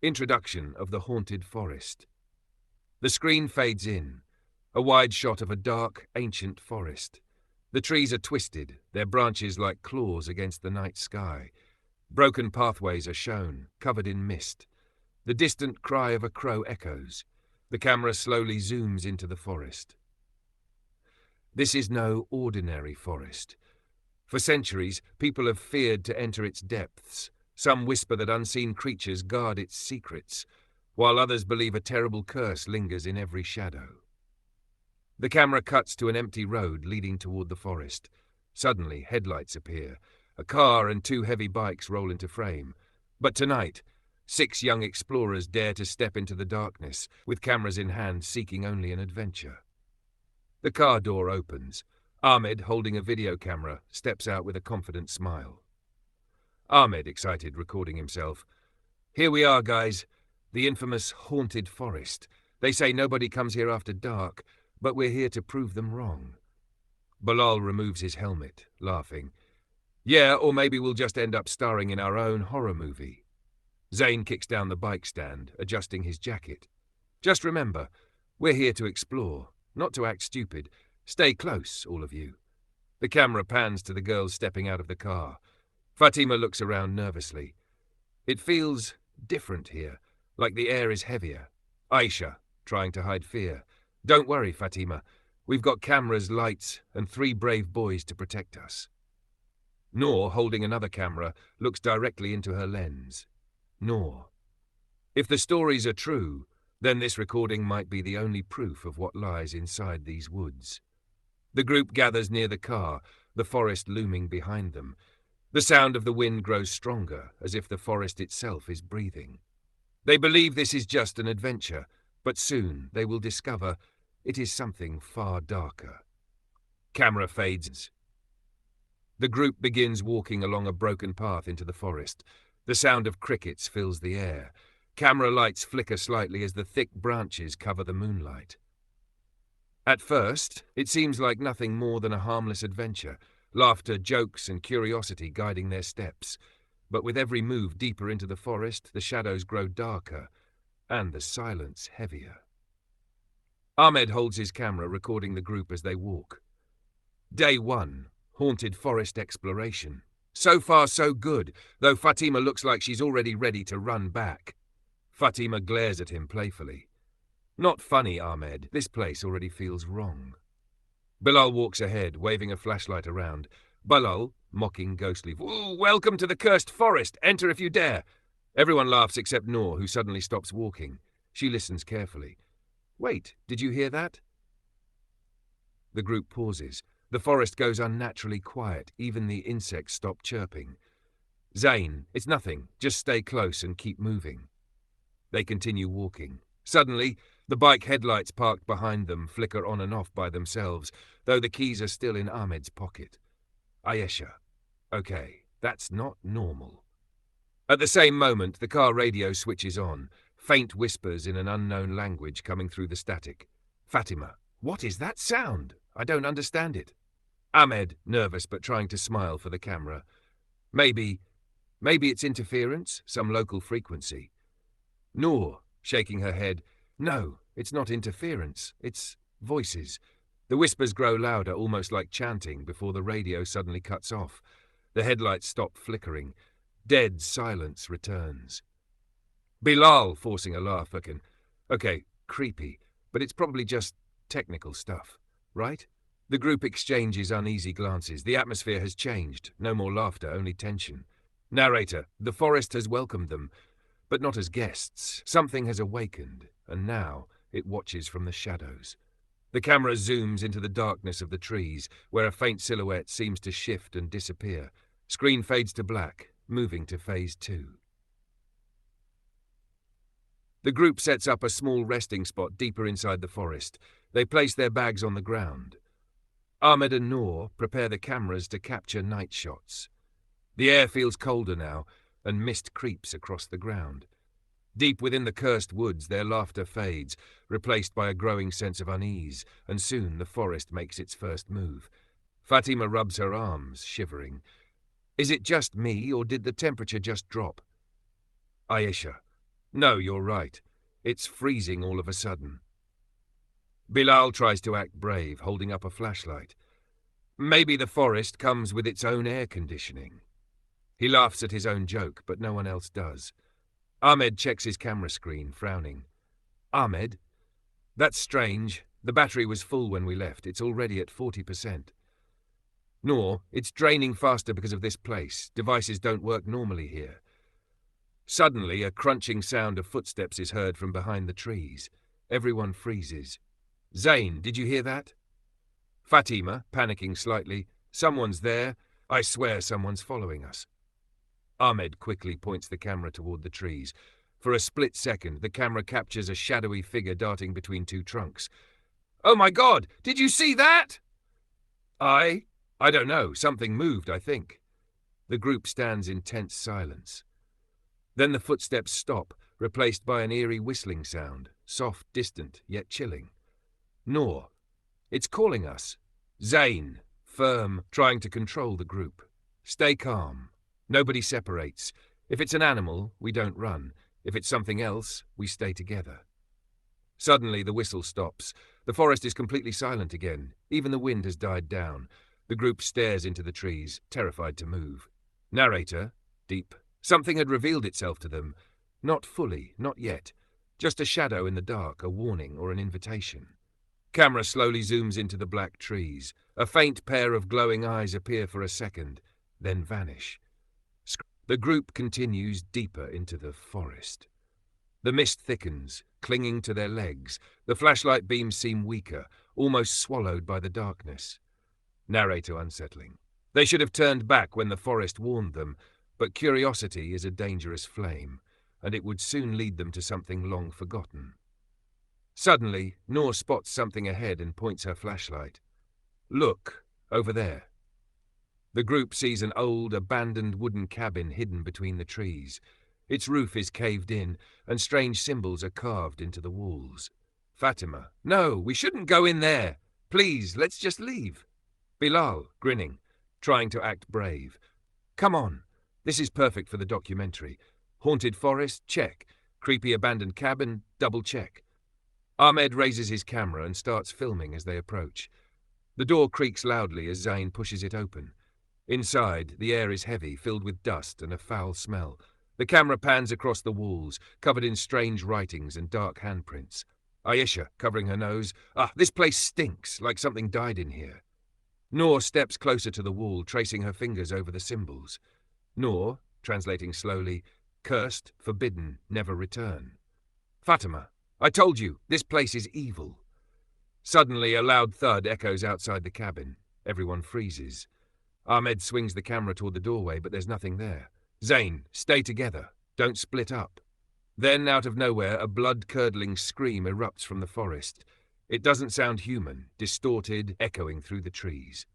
Introduction of the haunted forest. The screen fades in, a wide shot of a dark, ancient forest. The trees are twisted, their branches like claws against the night sky. Broken pathways are shown, covered in mist. The distant cry of a crow echoes. The camera slowly zooms into the forest. This is no ordinary forest. For centuries, people have feared to enter its depths. Some whisper that unseen creatures guard its secrets, while others believe a terrible curse lingers in every shadow. The camera cuts to an empty road leading toward the forest. Suddenly, headlights appear. A car and 2 heavy bikes roll into frame. But tonight, 6 young explorers dare to step into the darkness, with cameras in hand seeking only an adventure. The car door opens. Ahmed, holding a video camera, steps out with a confident smile. Ahmed, excited, recording himself. Here we are, guys. The infamous haunted forest. They say nobody comes here after dark, but we're here to prove them wrong. Bilal removes his helmet, laughing. Yeah, or maybe we'll just end up starring in our own horror movie. Zayn kicks down the bike stand, adjusting his jacket. Just remember, we're here to explore, not to act stupid. Stay close, all of you. The camera pans to the girls stepping out of the car. Fatima looks around nervously. It feels different here, like the air is heavier. Aisha, trying to hide fear. Don't worry, Fatima. We've got cameras, lights, and 3 brave boys to protect us. Noor, holding another camera, looks directly into her lens. Noor. If the stories are true, then this recording might be the only proof of what lies inside these woods. The group gathers near the car, the forest looming behind them. The sound of the wind grows stronger, as if the forest itself is breathing. They believe this is just an adventure, but soon they will discover it is something far darker. Camera fades. The group begins walking along a broken path into the forest. The sound of crickets fills the air. Camera lights flicker slightly as the thick branches cover the moonlight. At first, it seems like nothing more than a harmless adventure. Laughter, jokes, and curiosity guiding their steps. But with every move deeper into the forest, the shadows grow darker, and the silence heavier. Ahmed holds his camera, recording the group as they walk. Day 1, haunted forest exploration. So far, so good, though Fatima looks like she's already ready to run back. Fatima glares at him playfully. Not funny, Ahmed. This place already feels wrong. Bilal walks ahead, waving a flashlight around. Bilal, mocking ghostly, welcome to the cursed forest. Enter if you dare. Everyone laughs except Noor, who suddenly stops walking. She listens carefully. Wait, did you hear that? The group pauses. The forest goes unnaturally quiet. Even the insects stop chirping. Zayn, it's nothing. Just stay close and keep moving. They continue walking. Suddenly, the bike headlights parked behind them flicker on and off by themselves, though the keys are still in Ahmed's pocket. Ayesha. Okay, that's not normal. At the same moment, the car radio switches on, faint whispers in an unknown language coming through the static. Fatima. What is that sound? I don't understand it. Ahmed, nervous but trying to smile for the camera. Maybe it's interference, some local frequency. Noor, shaking her head. No, it's not interference, it's voices. The whispers grow louder, almost like chanting, before the radio suddenly cuts off. The headlights stop flickering. Dead silence returns. Bilal, forcing a laugh, again. Okay, creepy, but it's probably just technical stuff, right? The group exchanges uneasy glances. The atmosphere has changed. No more laughter, only tension. Narrator, the forest has welcomed them, but not as guests. Something has awakened, and now it watches from the shadows. The camera zooms into the darkness of the trees, where a faint silhouette seems to shift and disappear. Screen fades to black, moving to phase 2. The group sets up a small resting spot deeper inside the forest. They place their bags on the ground. Ahmed and Noor prepare the cameras to capture night shots. The air feels colder now, and mist creeps across the ground. Deep within the cursed woods, their laughter fades, replaced by a growing sense of unease, and soon the forest makes its first move. Fatima rubs her arms, shivering. Is it just me, or did the temperature just drop? Ayesha. No, you're right. It's freezing all of a sudden. Bilal tries to act brave, holding up a flashlight. Maybe the forest comes with its own air conditioning. He laughs at his own joke, but no one else does. Ahmed checks his camera screen, frowning. Ahmed? That's strange. The battery was full when we left. It's already at 40%. Nor, it's draining faster because of this place. Devices don't work normally here. Suddenly, a crunching sound of footsteps is heard from behind the trees. Everyone freezes. Zain, did you hear that? Fatima, panicking slightly. Someone's there. I swear someone's following us. Ahmed quickly points the camera toward the trees. For a split second, the camera captures a shadowy figure darting between two trunks. Oh my God! Did you see that? I don't know. Something moved, I think. The group stands in tense silence. Then the footsteps stop, replaced by an eerie whistling sound, soft, distant, yet chilling. Noor. It's calling us. Zain, firm, trying to control the group. Stay calm. Nobody separates. If it's an animal, we don't run. If it's something else, we stay together. Suddenly, the whistle stops. The forest is completely silent again. Even the wind has died down. The group stares into the trees, terrified to move. Narrator, deep. Something had revealed itself to them. Not fully, not yet. Just a shadow in the dark, a warning or an invitation. Camera slowly zooms into the black trees. A faint pair of glowing eyes appear for a second, then vanish. The group continues deeper into the forest. The mist thickens, clinging to their legs. The flashlight beams seem weaker, almost swallowed by the darkness. Narrator unsettling. They should have turned back when the forest warned them, but curiosity is a dangerous flame, and it would soon lead them to something long forgotten. Suddenly, Noor spots something ahead and points her flashlight. Look, over there. The group sees an old, abandoned wooden cabin hidden between the trees. Its roof is caved in, and strange symbols are carved into the walls. Fatima. No, we shouldn't go in there. Please, let's just leave. Bilal, grinning, trying to act brave. Come on. This is perfect for the documentary. Haunted forest, check. Creepy abandoned cabin, double check. Ahmed raises his camera and starts filming as they approach. The door creaks loudly as Zain pushes it open. Inside, the air is heavy, filled with dust and a foul smell. The camera pans across the walls, covered in strange writings and dark handprints. Aisha, covering her nose. This place stinks, like something died in here. Noor steps closer to the wall, tracing her fingers over the symbols. Noor, translating slowly, cursed, forbidden, never return. Fatima, I told you, this place is evil. Suddenly, a loud thud echoes outside the cabin. Everyone freezes. Ahmed swings the camera toward the doorway, but there's nothing there. Zain, stay together. Don't split up. Then, out of nowhere, a blood-curdling scream erupts from the forest. It doesn't sound human, distorted, echoing through the trees.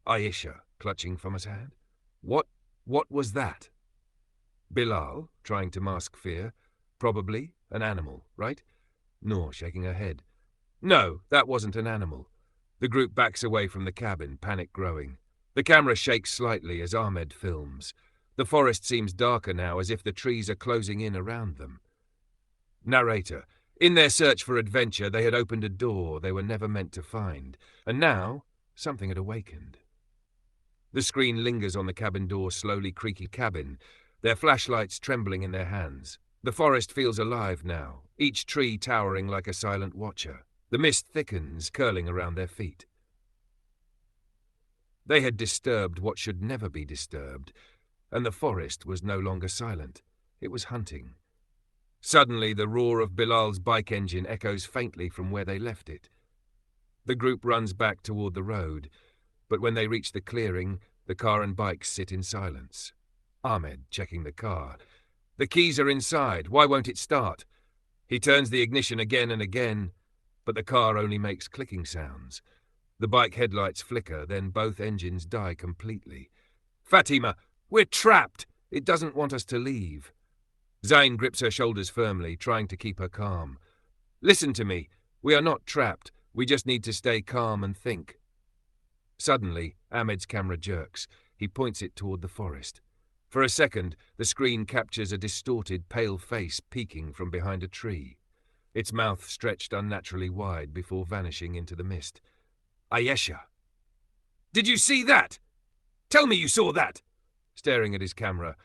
Aisha, clutching Fama's hand. What was that? Bilal, trying to mask fear. Probably an animal, right? Noor, shaking her head. No, that wasn't an animal. The group backs away from the cabin, panic growing. The camera shakes slightly as Ahmed films. The forest seems darker now, as if the trees are closing in around them. Narrator. In their search for adventure, they had opened a door they were never meant to find, and now something had awakened. The screen lingers on the cabin door, slowly creaking cabin, their flashlights trembling in their hands. The forest feels alive now, each tree towering like a silent watcher. The mist thickens, curling around their feet. They had disturbed what should never be disturbed, and the forest was no longer silent. It was hunting. Suddenly, the roar of Bilal's bike engine echoes faintly from where they left it. The group runs back toward the road, but when they reach the clearing, the car and bike sit in silence. Ahmed, checking the car. The keys are inside. Why won't it start? He turns the ignition again and again, but the car only makes clicking sounds. The bike headlights flicker, then both engines die completely. Fatima, we're trapped! It doesn't want us to leave. Zain grips her shoulders firmly, trying to keep her calm. Listen to me. We are not trapped. We just need to stay calm and think. Suddenly, Ahmed's camera jerks. He points it toward the forest. For a second, the screen captures a distorted, pale face peeking from behind a tree. Its mouth stretched unnaturally wide before vanishing into the mist. Ayesha. "Did you see that? Tell me you saw that!" Staring at his camera.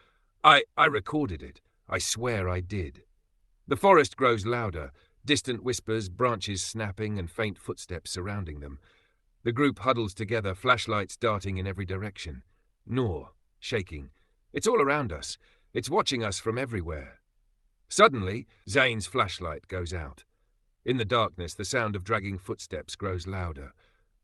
I recorded it. I swear I did." The forest grows louder, distant whispers, branches snapping, and faint footsteps surrounding them. The group huddles together, flashlights darting in every direction. Noor, shaking. "It's all around us. It's watching us from everywhere." Suddenly, Zane's flashlight goes out. In the darkness, the sound of dragging footsteps grows louder.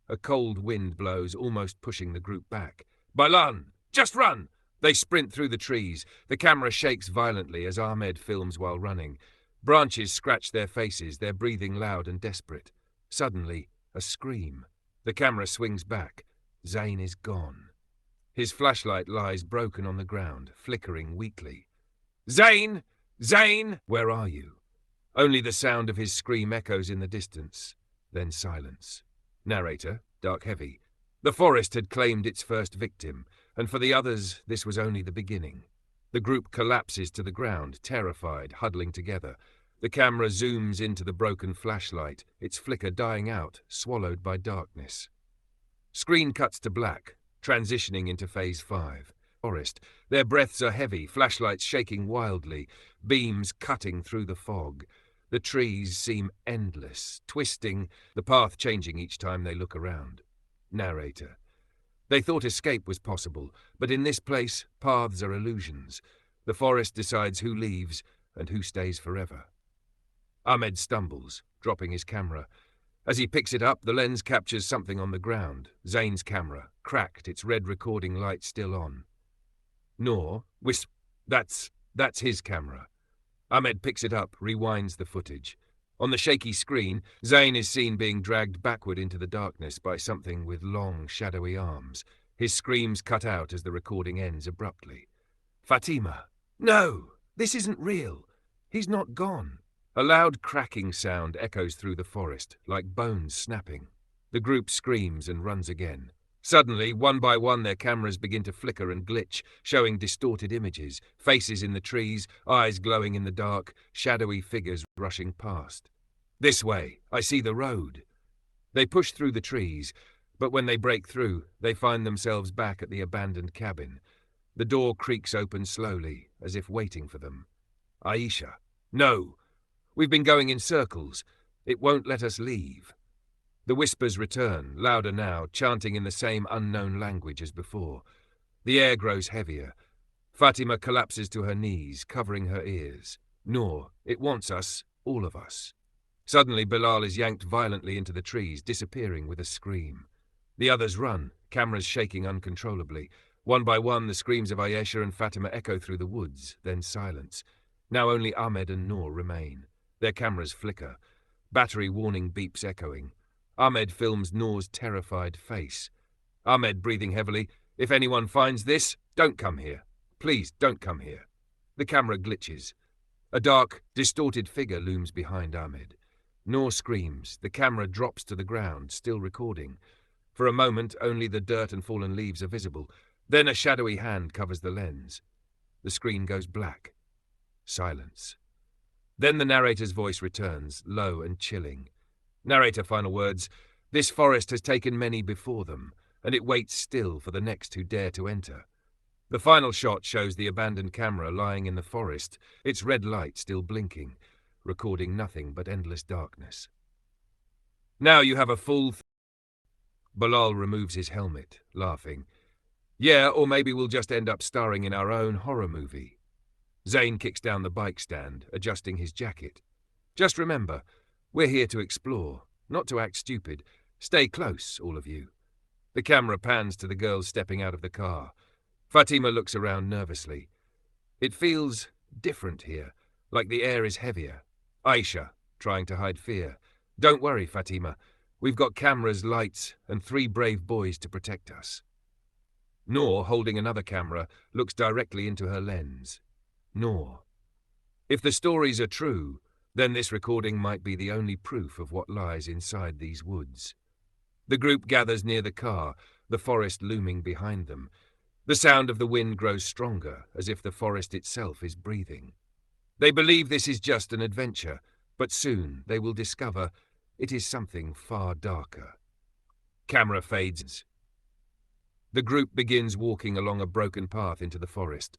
A cold wind blows, almost pushing the group back. "Balan! Just run!" They sprint through the trees. The camera shakes violently as Ahmed films while running. Branches scratch their faces, their breathing loud and desperate. Suddenly, a scream. The camera swings back. Zane is gone. His flashlight lies broken on the ground, flickering weakly. "Zane! Zane! Where are you?" Only the sound of his scream echoes in the distance. Then silence. Narrator, dark heavy. The forest had claimed its first victim, and for the others this was only the beginning. The group collapses to the ground, terrified, huddling together. The camera zooms into the broken flashlight, its flicker dying out, swallowed by darkness. Screen cuts to black, transitioning into Phase 5. Forest. Their breaths are heavy, flashlights shaking wildly, beams cutting through the fog. The trees seem endless, twisting, the path changing each time they look around. Narrator. They thought escape was possible, but in this place, paths are illusions. The forest decides who leaves and who stays forever. Ahmed stumbles, dropping his camera. As he picks it up, the lens captures something on the ground. Zane's camera, cracked, its red recording light still on. Noor, that's his camera. Ahmed picks it up, rewinds the footage. On the shaky screen, Zane is seen being dragged backward into the darkness by something with long, shadowy arms. His screams cut out as the recording ends abruptly. "Fatima! No! This isn't real! He's not gone!" A loud cracking sound echoes through the forest, like bones snapping. The group screams and runs again. Suddenly, one by one, their cameras begin to flicker and glitch, showing distorted images, faces in the trees, eyes glowing in the dark, shadowy figures rushing past. "This way, I see the road." They push through the trees, but when they break through, they find themselves back at the abandoned cabin. The door creaks open slowly, as if waiting for them. "Aisha, no! We've been going in circles. It won't let us leave." The whispers return, louder now, chanting in the same unknown language as before. The air grows heavier. Fatima collapses to her knees, covering her ears. "Noor, it wants us, all of us." Suddenly, Bilal is yanked violently into the trees, disappearing with a scream. The others run, cameras shaking uncontrollably. One by one, the screams of Ayesha and Fatima echo through the woods, then silence. Now only Ahmed and Noor remain. Their cameras flicker. Battery warning beeps echoing. Ahmed films Noor's terrified face. Ahmed breathing heavily. "If anyone finds this, don't come here. Please, don't come here." The camera glitches. A dark, distorted figure looms behind Ahmed. Noor screams. The camera drops to the ground, still recording. For a moment, only the dirt and fallen leaves are visible. Then a shadowy hand covers the lens. The screen goes black. Silence. Then the narrator's voice returns, low and chilling. Narrator, final words. "This forest has taken many before them, and it waits still for the next who dare to enter." The final shot shows the abandoned camera lying in the forest, its red light still blinking, recording nothing but endless darkness. "Now you have a full..." Bilal removes his helmet, laughing. "Yeah, or maybe we'll just end up starring in our own horror movie." Zane kicks down the bike stand, adjusting his jacket. "Just remember, we're here to explore, not to act stupid. Stay close, all of you." The camera pans to the girls stepping out of the car. Fatima looks around nervously. It feels different here, like the air is heavier. Aisha, trying to hide fear. "Don't worry, Fatima. We've got cameras, lights, and 3 brave boys to protect us." Noor, holding another camera, looks directly into her lens. Noor. If the stories are true, then this recording might be the only proof of what lies inside these woods. The group gathers near the car, the forest looming behind them. The sound of the wind grows stronger, as if the forest itself is breathing. They believe this is just an adventure, but soon they will discover it is something far darker. Camera fades. The group begins walking along a broken path into the forest.